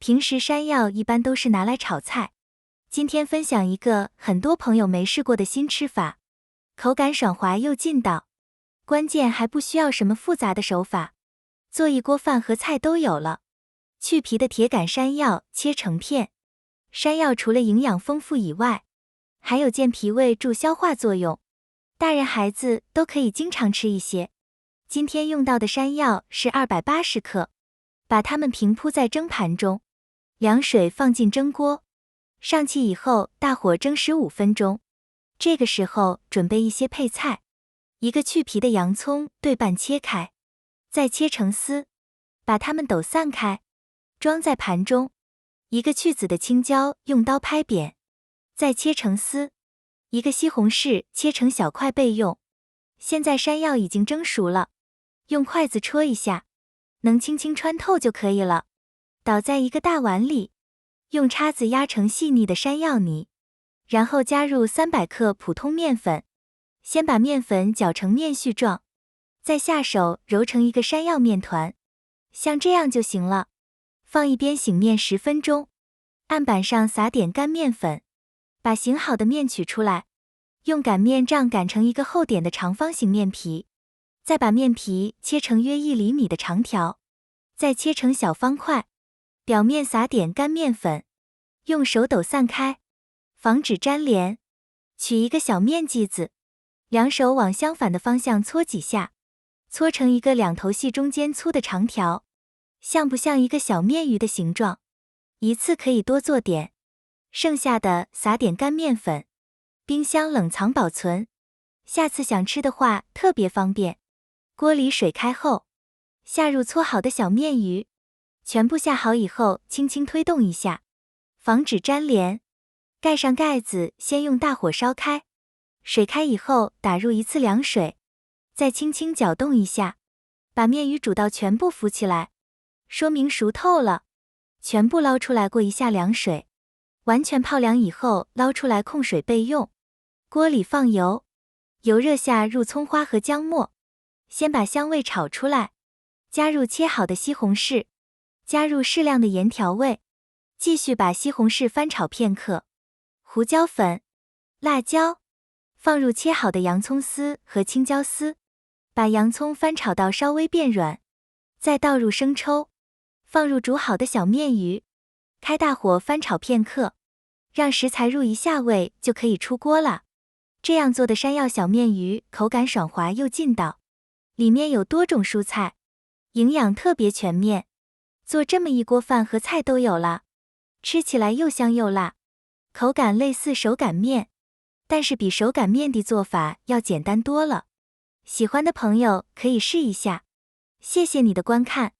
平时山药一般都是拿来炒菜，今天分享一个很多朋友没试过的新吃法，口感爽滑又劲道，关键还不需要什么复杂的手法，做一锅饭和菜都有了。去皮的铁杆山药切成片，山药除了营养丰富以外，还有健脾胃助消化作用，大人孩子都可以经常吃一些。今天用到的山药是280克，把它们平铺在蒸盘中，凉水放进蒸锅，上气以后大火蒸15分钟。这个时候准备一些配菜，一个去皮的洋葱对半切开，再切成丝，把它们抖散开，装在盘中。一个去籽的青椒用刀拍扁，再切成丝。一个西红柿切成小块备用。现在山药已经蒸熟了，用筷子戳一下，能轻轻穿透就可以了。倒在一个大碗里，用叉子压成细腻的山药泥，然后加入300克普通面粉，先把面粉搅成面絮状，再下手揉成一个山药面团，像这样就行了。放一边醒面10分钟，案板上撒点干面粉，把醒好的面取出来，用擀面杖擀成一个厚点的长方形面皮，再把面皮切成约1厘米的长条，再切成小方块，表面撒点干面粉，用手抖散开，防止粘连。取一个小面剂子，两手往相反的方向搓几下，搓成一个两头细中间粗的长条，像不像一个小面鱼的形状？一次可以多做点，剩下的撒点干面粉，冰箱冷藏保存，下次想吃的话特别方便。锅里水开后，下入搓好的小面鱼，全部下好以后轻轻推动一下，防止粘连。盖上盖子，先用大火烧开，水开以后打入一次凉水，再轻轻搅动一下，把面鱼煮到全部浮起来，说明熟透了。全部捞出来过一下凉水，完全泡凉以后捞出来控水备用。锅里放油，油热下入葱花和姜末，先把香味炒出来，加入切好的西红柿，加入适量的盐调味，继续把西红柿翻炒片刻。胡椒粉、辣椒，放入切好的洋葱丝和青椒丝，把洋葱翻炒到稍微变软，再倒入生抽，放入煮好的小面鱼，开大火翻炒片刻，让食材入一下味就可以出锅了。这样做的山药小面鱼口感爽滑又劲道，里面有多种蔬菜，营养特别全面。做这么一锅饭和菜都有了，吃起来又香又辣，口感类似手擀面，但是比手擀面的做法要简单多了。喜欢的朋友可以试一下。谢谢你的观看。